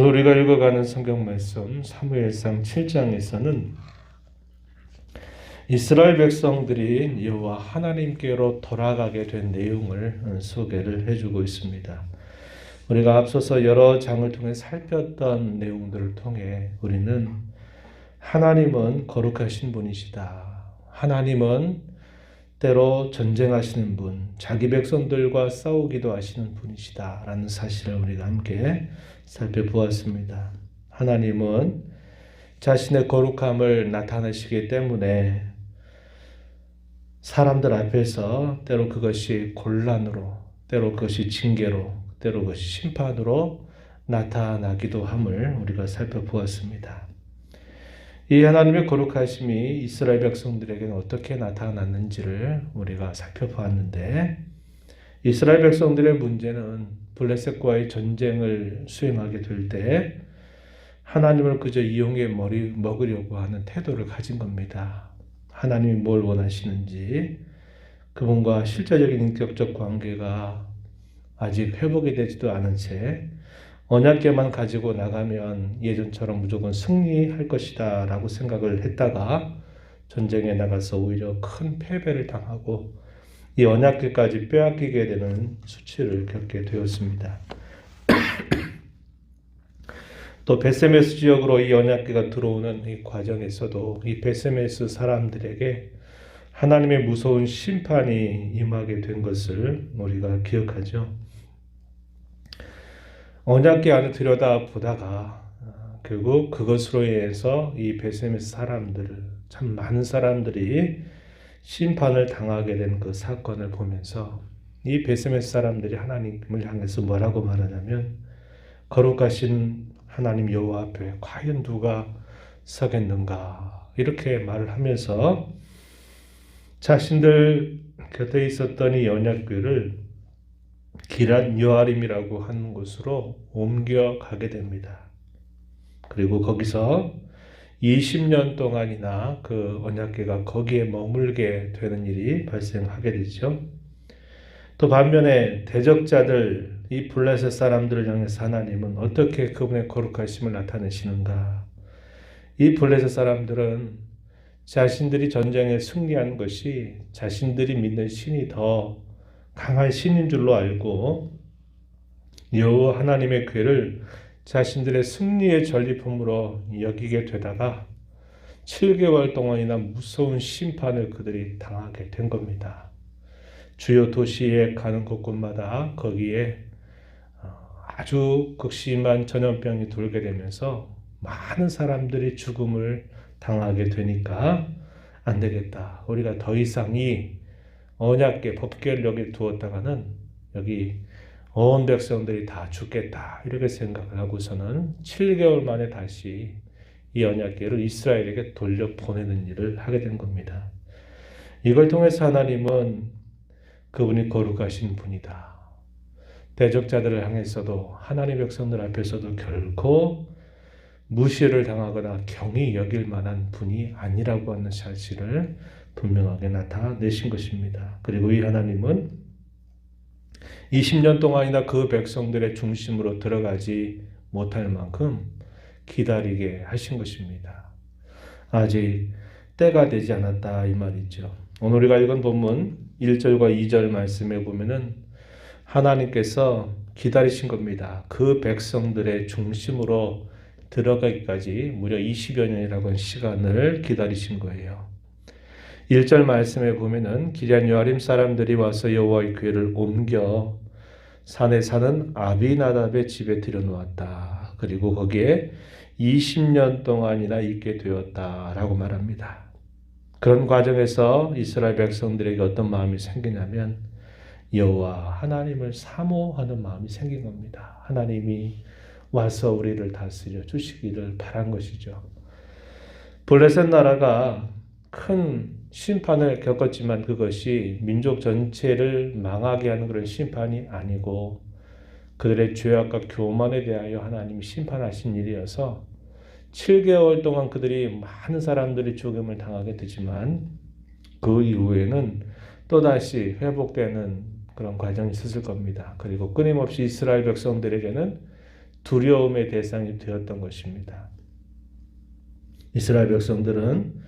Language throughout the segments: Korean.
오늘 우리가 읽어가는 성경 말씀 사무엘상 7장에서는 이스라엘 백성들이 여호와 하나님께로 돌아가게 된 내용을 소개를 해주고 있습니다. 우리가 앞서서 여러 장을 통해 살폈던 내용들을 통해 우리는 하나님은 거룩하신 분이시다. 하나님은 때로 전쟁하시는 분, 자기 백성들과 싸우기도 하시는 분이시다 라는 사실을 우리가 함께 살펴보았습니다. 하나님은 자신의 거룩함을 나타내시기 때문에 사람들 앞에서 때로 그것이 곤란으로, 때로 그것이 징계로, 때로 그것이 심판으로 나타나기도 함을 우리가 살펴보았습니다. 이 하나님의 거룩하심이 이스라엘 백성들에게는 어떻게 나타났는지를 우리가 살펴보았는데, 이스라엘 백성들의 문제는 블레셋과의 전쟁을 수행하게 될 때 하나님을 그저 이용해 먹으려고 하는 태도를 가진 겁니다. 하나님이 뭘 원하시는지, 그분과 실제적인 인격적 관계가 아직 회복이 되지도 않은 채 언약궤만 가지고 나가면 예전처럼 무조건 승리할 것이다 라고 생각을 했다가 전쟁에 나가서 오히려 큰 패배를 당하고 이 언약궤까지 빼앗기게 되는 수치를 겪게 되었습니다. 또 베세메스 지역으로 이 언약궤가 들어오는 이 과정에서도 이 베세메스 사람들에게 하나님의 무서운 심판이 임하게 된 것을 우리가 기억하죠. 언약궤 안에 들여다보다가 결국 그것으로 인해서 이 베세메스 사람들을, 참 많은 사람들이 심판을 당하게 된 그 사건을 보면서 이 베세메스 사람들이 하나님을 향해서 뭐라고 말하냐면, 거룩하신 하나님 여호와 앞에 과연 누가 서겠는가, 이렇게 말을 하면서 자신들 곁에 있었던 이 언약궤를 기럇 여아림이라고 하는 곳으로 옮겨가게 됩니다. 그리고 거기서 20년 동안이나 그 언약궤가 거기에 머물게 되는 일이 발생하게 되죠. 또 반면에 대적자들, 이 블레셋 사람들을 향해서 하나님은 어떻게 그분의 거룩하심을 나타내시는가. 이 블레셋 사람들은 자신들이 전쟁에 승리한 것이 자신들이 믿는 신이 더 강한 신인 줄로 알고 여호와 하나님의 궤를 자신들의 승리의 전리품으로 여기게 되다가 7개월 동안이나 무서운 심판을 그들이 당하게 된 겁니다. 주요 도시에 가는 곳곳마다 거기에 아주 극심한 전염병이 돌게 되면서 많은 사람들이 죽음을 당하게 되니까 안 되겠다. 우리가 더 이상 이 언약궤, 법궤를 여기 두었다가는 여기 온 백성들이 다 죽겠다, 이렇게 생각을 하고서는 7개월 만에 다시 이 언약궤를 이스라엘에게 돌려보내는 일을 하게 된 겁니다. 이걸 통해서 하나님은 그분이 거룩하신 분이다. 대적자들을 향해서도 하나님의 백성들 앞에서도 결코 무시를 당하거나 경히 여길 만한 분이 아니라고 하는 사실을 분명하게 나타내신 것입니다. 그리고 이 하나님은 20년 동안이나 그 백성들의 중심으로 들어가지 못할 만큼 기다리게 하신 것입니다. 아직 때가 되지 않았다, 이 말이죠. 오늘 우리가 읽은 본문 1절과 2절 말씀에 보면은 하나님께서 기다리신 겁니다. 그 백성들의 중심으로 들어가기까지 무려 20여 년이라고 하는 시간을 기다리신 거예요. 1절 말씀에 보면은 기럇 여아림 사람들이 와서 여호와의 궤를 옮겨 산에 사는 아비나답의 집에 들여놓았다. 그리고 거기에 20년 동안이나 있게 되었다라고 말합니다. 그런 과정에서 이스라엘 백성들에게 어떤 마음이 생기냐면 여호와 하나님을 사모하는 마음이 생긴 겁니다. 하나님이 와서 우리를 다스려 주시기를 바란 것이죠. 블레셋 나라가 큰 심판을 겪었지만 그것이 민족 전체를 망하게 하는 그런 심판이 아니고 그들의 죄악과 교만에 대하여 하나님이 심판하신 일이어서 7개월 동안 그들이 많은 사람들이 죽음을 당하게 되지만 그 이후에는 또다시 회복되는 그런 과정이 있었을 겁니다. 그리고 끊임없이 이스라엘 백성들에게는 두려움의 대상이 되었던 것입니다. 이스라엘 백성들은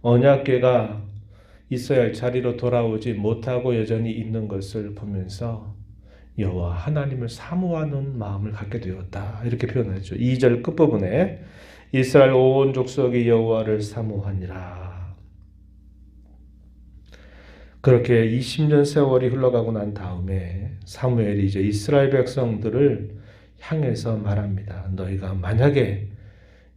언약궤가 있어야 할 자리로 돌아오지 못하고 여전히 있는 것을 보면서 여호와 하나님을 사모하는 마음을 갖게 되었다. 이렇게 표현하죠. 2절 끝부분에 이스라엘 온 족속이 여호와를 사모하니라. 그렇게 20년 세월이 흘러가고 난 다음에 사무엘이 이제 이스라엘 백성들을 향해서 말합니다. 너희가 만약에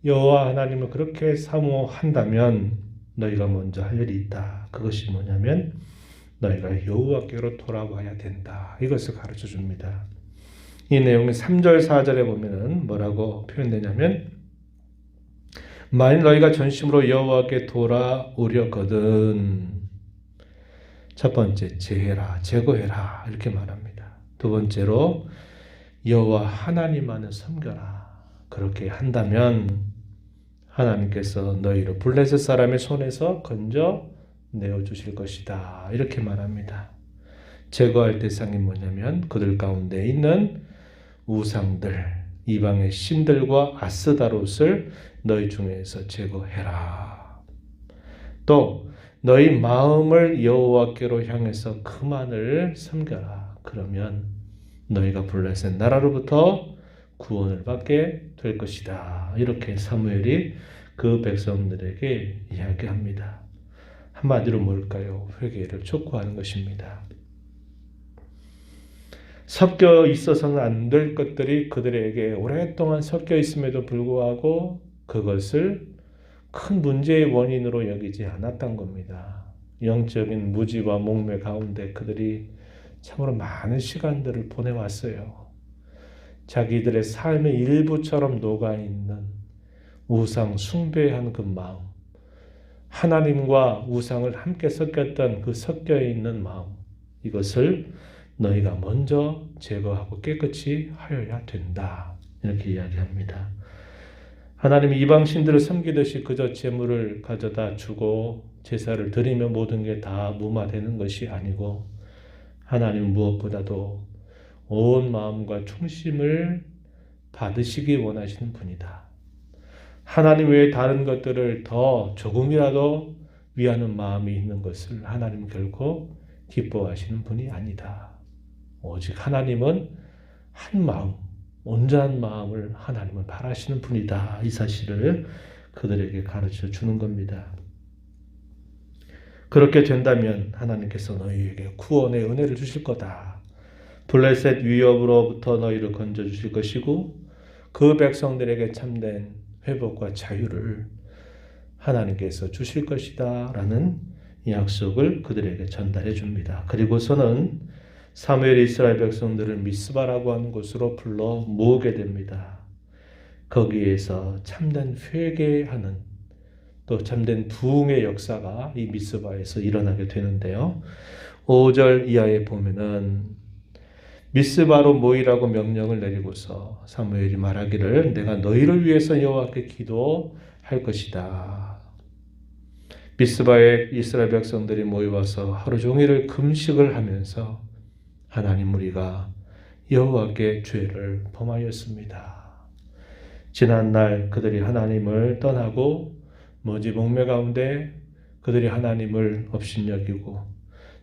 여호와 하나님을 그렇게 사모한다면 너희가 먼저 할 일이 있다. 그것이 뭐냐면 너희가 여호와께로 돌아와야 된다. 이것을 가르쳐 줍니다. 이 내용이 3절 4절에 보면은 뭐라고 표현되냐면 만일 너희가 전심으로 여호와께 돌아오려거든 첫 번째 제해라 제거해라 이렇게 말합니다. 두 번째로 여호와 하나님만을 섬겨라. 그렇게 한다면 하나님께서 너희를 블레셋 사람의 손에서 건져 내어주실 것이다. 이렇게 말합니다. 제거할 대상이 뭐냐면 그들 가운데 있는 우상들, 이방의 신들과 아스다롯을 너희 중에서 제거해라. 또 너희 마음을 여호와께로 향해서 그만을 섬겨라. 그러면 너희가 블레셋 나라로부터 구원을 받게 될 것이다. 이렇게 사무엘이 그 백성들에게 이야기합니다. 한마디로 뭘까요? 회개를 촉구하는 것입니다. 섞여 있어서는 안 될 것들이 그들에게 오랫동안 섞여 있음에도 불구하고 그것을 큰 문제의 원인으로 여기지 않았던 겁니다. 영적인 무지와 목매 가운데 그들이 참으로 많은 시간들을 보내왔어요. 자기들의 삶의 일부처럼 녹아있는 우상 숭배한 그 마음, 하나님과 우상을 함께 섞였던 그 섞여있는 마음, 이것을 너희가 먼저 제거하고 깨끗이 하여야 된다. 이렇게 이야기합니다. 하나님이 이방 신들을 섬기듯이 그저 재물을 가져다 주고 제사를 드리면 모든 게 다 무마되는 것이 아니고 하나님 무엇보다도 온 마음과 충심을 받으시기 원하시는 분이다. 하나님 외에 다른 것들을 더 조금이라도 위하는 마음이 있는 것을 하나님 결코 기뻐하시는 분이 아니다. 오직 하나님은 한 마음, 온전한 마음을 하나님은 바라시는 분이다. 이 사실을 그들에게 가르쳐 주는 겁니다. 그렇게 된다면 하나님께서 너희에게 구원의 은혜를 주실 거다. 블레셋 위협으로부터 너희를 건져주실 것이고 그 백성들에게 참된 회복과 자유를 하나님께서 주실 것이다 라는 약속을 그들에게 전달해 줍니다. 그리고서는 사무엘이 이스라엘 백성들을 미스바라고 하는 곳으로 불러 모으게 됩니다. 거기에서 참된 회개하는 또 참된 부흥의 역사가 이 미스바에서 일어나게 되는데요. 5절 이하에 보면은 미스바로 모이라고 명령을 내리고서 사무엘이 말하기를 내가 너희를 위해서 여호와께 기도할 것이다. 미스바에 이스라엘 백성들이 모여와서 하루 종일을 금식을 하면서 하나님 우리가 여호와께 죄를 범하였습니다. 지난날 그들이 하나님을 떠나고 머지 목매 가운데 그들이 하나님을 업신여기고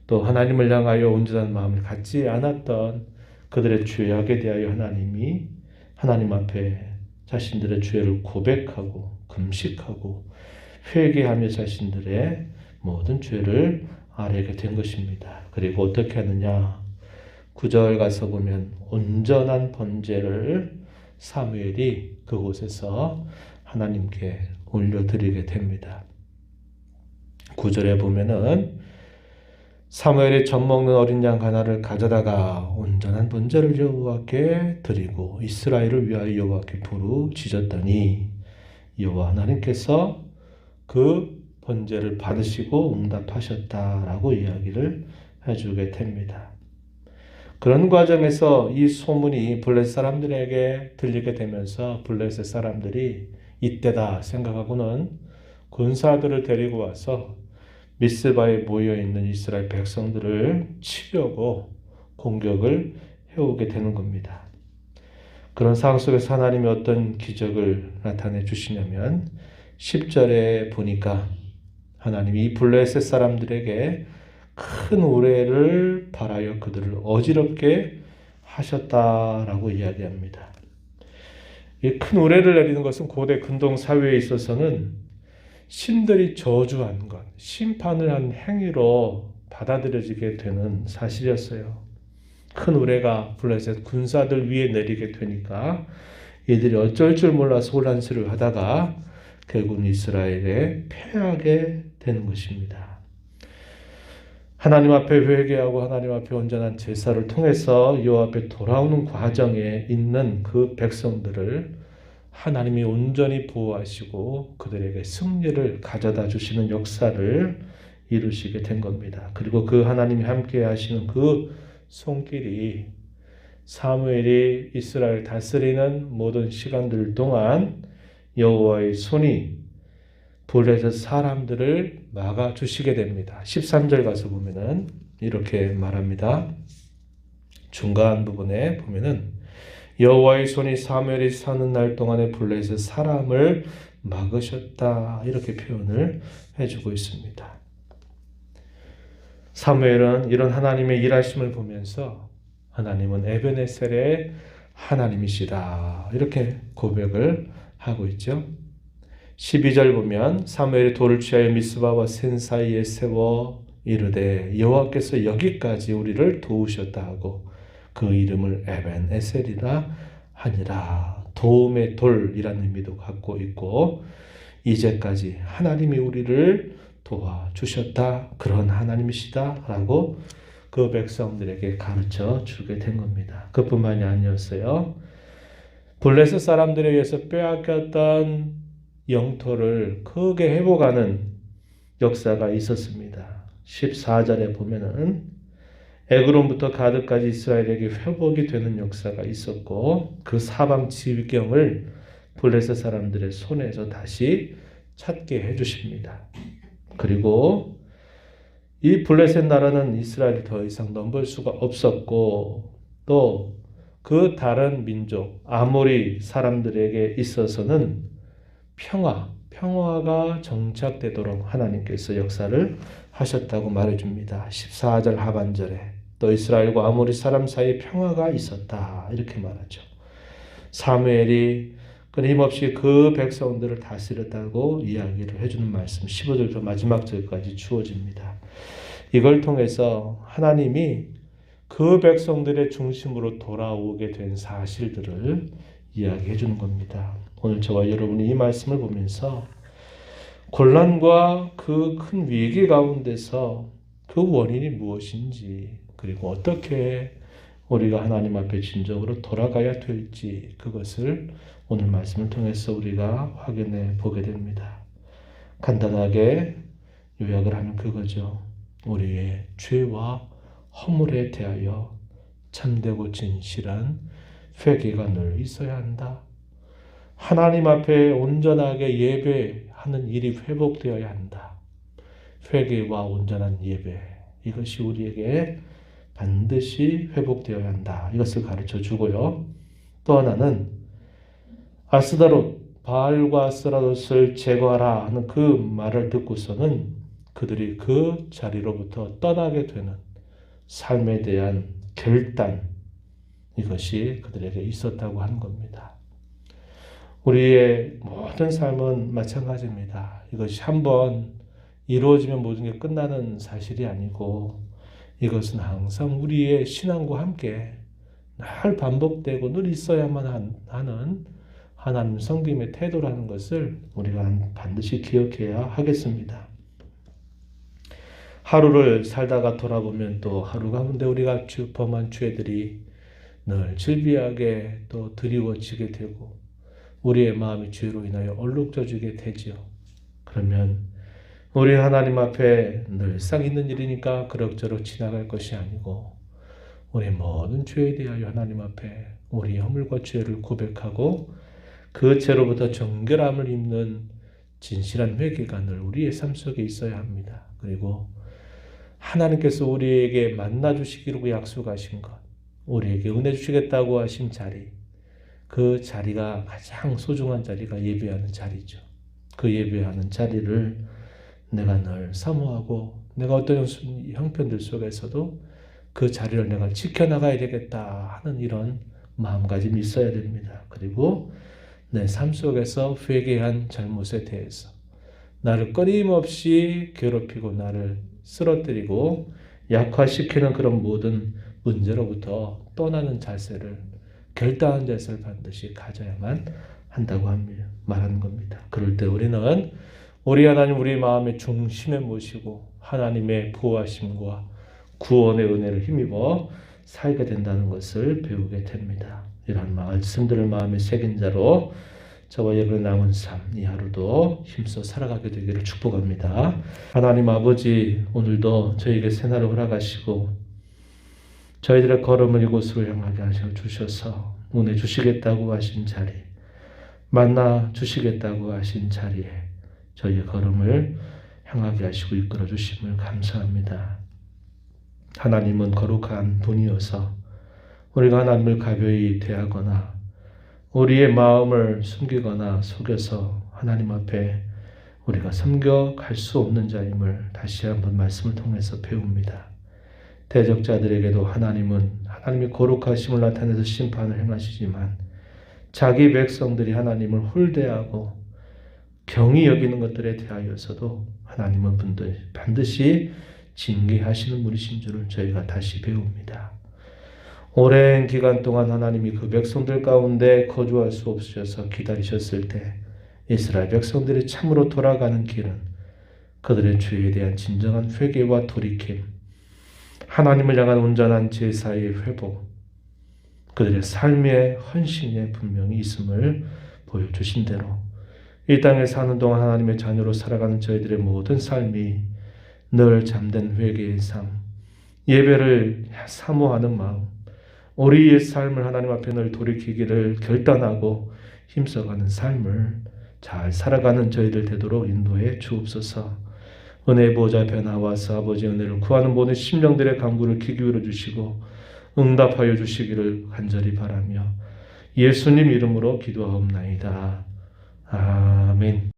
또 하나님을 향하여 온전한 마음을 갖지 않았던 그들의 죄악에 대하여 하나님이 하나님 앞에 자신들의 죄를 고백하고 금식하고 회개하며 자신들의 모든 죄를 아뢰게 된 것입니다. 그리고 어떻게 하느냐? 9절 가서 보면 온전한 번제를 사무엘이 그곳에서 하나님께 올려드리게 됩니다. 9절에 보면은 사무엘이 젖먹는 어린 양 하나를 가져다가 온전한 번제를 여호와께 드리고 이스라엘을 위하여 여호와께 부르짖었더니 여호와 하나님께서 그 번제를 받으시고 응답하셨다라고 이야기를 해주게 됩니다. 그런 과정에서 이 소문이 블레셋 사람들에게 들리게 되면서 블레셋 사람들이 이때다 생각하고는 군사들을 데리고 와서 미스바에 모여있는 이스라엘 백성들을 치려고 공격을 해오게 되는 겁니다. 그런 상황 속에서 하나님이 어떤 기적을 나타내 주시냐면 10절에 보니까 하나님이 이 블레셋 사람들에게 큰 우레를 발하여 그들을 어지럽게 하셨다라고 이야기합니다. 이 큰 우레를 내리는 것은 고대 근동 사회에 있어서는 신들이 저주한 것, 심판을 한 행위로 받아들여지게 되는 사실이었어요. 큰 우레가 블레셋 군사들 위에 내리게 되니까 이들이 어쩔 줄 몰라서 혼란스러워 하다가 결국 이스라엘에 패하게 되는 것입니다. 하나님 앞에 회개하고 하나님 앞에 온전한 제사를 통해서 여호와 앞에 돌아오는 과정에 있는 그 백성들을 하나님이 온전히 보호하시고 그들에게 승리를 가져다 주시는 역사를 이루시게 된 겁니다. 그리고 그 하나님이 함께 하시는 그 손길이 사무엘이 이스라엘 다스리는 모든 시간들 동안 여호와의 손이 블레셋 사람들을 막아주시게 됩니다. 13절 가서 보면은 이렇게 말합니다. 중간 부분에 보면은 여호와의 손이 사무엘이 사는 날 동안에 블레셋 사람을 막으셨다 이렇게 표현을 해주고 있습니다. 사무엘은 이런 하나님의 일하심을 보면서 하나님은 에베네셀의 하나님이시다 이렇게 고백을 하고 있죠. 12절 보면 사무엘이 돌을 취하여 미스바와 센 사이에 세워 이르되 여호와께서 여기까지 우리를 도우셨다 하고 그 이름을 에벤에셀이라 하니라. 도움의 돌이라는 의미도 갖고 있고 이제까지 하나님이 우리를 도와주셨다. 그런 하나님이시다 라고 그 백성들에게 가르쳐 주게 된 겁니다. 그뿐만이 아니었어요. 블레셋 사람들에 의해서 빼앗겼던 영토를 크게 회복하는 역사가 있었습니다. 14절에 보면은 에그론부터 가드까지 이스라엘에게 회복이 되는 역사가 있었고 그 사방 지경을 블레셋 사람들의 손에서 다시 찾게 해주십니다. 그리고 이 블레셋 나라는 이스라엘이 더 이상 넘볼 수가 없었고 또 그 다른 민족 아모리 사람들에게 있어서는 평화가 정착되도록 하나님께서 역사를 하셨다고 말해줍니다. 14절 하반절에 또 이스라엘과 아모리 사람 사이에 평화가 있었다 이렇게 말하죠. 사무엘이 끊임없이 그 백성들을 다스렸다고 이야기를 해주는 말씀 15절부터 마지막 절까지 주어집니다. 이걸 통해서 하나님이 그 백성들의 중심으로 돌아오게 된 사실들을 이야기해 주는 겁니다. 오늘 저와 여러분이 이 말씀을 보면서 곤란과 그 큰 위기 가운데서 그 원인이 무엇인지 그리고 어떻게 우리가 하나님 앞에 진정으로 돌아가야 될지 그것을 오늘 말씀을 통해서 우리가 확인해 보게 됩니다. 간단하게 요약을 하면 그거죠. 우리의 죄와 허물에 대하여 참되고 진실한 회개가 늘 있어야 한다. 하나님 앞에 온전하게 예배하는 일이 회복되어야 한다. 회개와 온전한 예배 이것이 우리에게 반드시 회복되어야 한다. 이것을 가르쳐 주고요. 또 하나는 아스다롯 바알과 아스라롯을 제거하라 하는 그 말을 듣고서는 그들이 그 자리로부터 떠나게 되는 삶에 대한 결단 이것이 그들에게 있었다고 하는 겁니다. 우리의 모든 삶은 마찬가지입니다. 이것이 한번 이루어지면 모든 게 끝나는 사실이 아니고 이것은 항상 우리의 신앙과 함께 늘 반복되고 늘 있어야만 하는 하나님 섬김의 태도라는 것을 우리가 반드시 기억해야 하겠습니다. 하루를 살다가 돌아보면 또 하루 가운데 우리가 범한 죄들이 늘 질비하게 또 드리워지게 되고 우리의 마음이 죄로 인하여 얼룩져지게 되지요. 그러면 우리 하나님 앞에 늘상 있는 일이니까 그럭저럭 지나갈 것이 아니고 우리 모든 죄에 대하여 하나님 앞에 우리 허물과 죄를 고백하고 그 죄로부터 정결함을 입는 진실한 회개가 늘 우리의 삶 속에 있어야 합니다. 그리고 하나님께서 우리에게 만나주시기로 약속하신 것, 우리에게 은혜 주시겠다고 하신 자리, 그 자리가 가장 소중한 자리가 예배하는 자리죠. 그 예배하는 자리를 내가 늘 사모하고 내가 어떤 형편들 속에서도 그 자리를 내가 지켜나가야 되겠다 하는 이런 마음가짐이 있어야 됩니다. 그리고 내 삶 속에서 회개한 잘못에 대해서 나를 끊임없이 괴롭히고 나를 쓰러뜨리고 약화시키는 그런 모든 문제로부터 떠나는 자세를, 결단한 자세를 반드시 가져야만 한다고 말하는 겁니다. 그럴 때 우리는 우리 하나님 우리 마음의 중심에 모시고 하나님의 보호하심과 구원의 은혜를 힘입어 살게 된다는 것을 배우게 됩니다. 이런 말씀들을 마음에 새긴 자로 저와 여러분의 남은 삶, 이 하루도 힘써 살아가게 되기를 축복합니다. 하나님 아버지, 오늘도 저에게 새날을 허락하시고 저희들의 걸음을 이곳으로 향하게 하셔 주셔서 은혜 주시겠다고 하신 자리, 만나 주시겠다고 하신 자리에 저희의 걸음을 향하게 하시고 이끌어 주심을 감사합니다. 하나님은 거룩한 분이어서 우리가 하나님을 가벼이 대하거나 우리의 마음을 숨기거나 속여서 하나님 앞에 우리가 섬겨갈 수 없는 자임을 다시 한번 말씀을 통해서 배웁니다. 대적자들에게도 하나님이 거룩하심을 나타내서 심판을 행하시지만 자기 백성들이 하나님을 홀대하고 경히 여기는 것들에 대하여서도 하나님은 반드시 징계하시는 분이신 줄을 저희가 다시 배웁니다. 오랜 기간 동안 하나님이 그 백성들 가운데 거주할 수 없으셔서 기다리셨을 때 이스라엘 백성들이 참으로 돌아가는 길은 그들의 죄에 대한 진정한 회개와 돌이킴, 하나님을 향한 온전한 제사의 회복, 그들의 삶의 헌신에 분명히 있음을 보여주신 대로 이 땅에 사는 동안 하나님의 자녀로 살아가는 저희들의 모든 삶이 늘 잠든 회개의 삶, 예배를 사모하는 마음, 우리의 삶을 하나님 앞에 늘 돌이키기를 결단하고 힘써가는 삶을 잘 살아가는 저희들 되도록 인도해 주옵소서. 은혜의 보좌 앞에 나와서 아버지 은혜를 구하는 모든 심령들의 간구를 귀 기울여 주시고 응답하여 주시기를 간절히 바라며 예수님 이름으로 기도하옵나이다. 아멘.